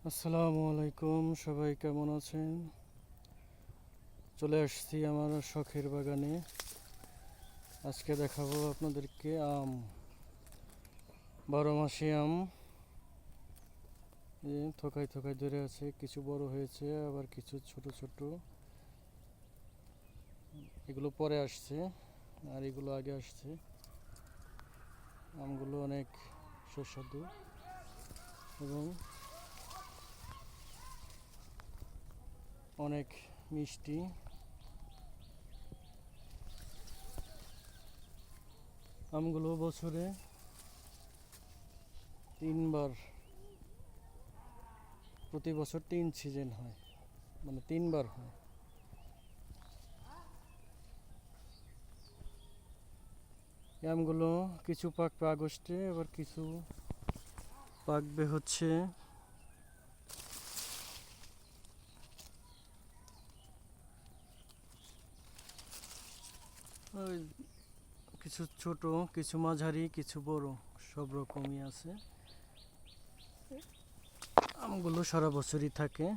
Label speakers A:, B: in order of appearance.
A: আসসালামু আলাইকুম, সবাই কেমন আছেন? চলে আসছি আমার শখের বাগানে। আজকে দেখাবো আপনাদেরকে আম, 12 মাসি আম। থোকায় থোকায় ধরে আছে, কিছু বড় হয়েছে আবার কিছু ছোট ছোট। এগুলো পরে আসছে আর এগুলো আগে আসছে। আমগুলো অনেক সুস্বাদু এবং অনেক মিষ্টি। আমগুলো বছরে 3বার, প্রতি বছর 3 সিজন হয়, মানে 3বার হয়। এই আমগুলো কিছু পাকবে আগস্টে, আবার কিছু পাকবে হচ্ছে ওই, কিছু ছোট, কিছু মাঝারি, কিছু বড়, সব রকমই আছে। আমগুলো সারা বছরই থাকে।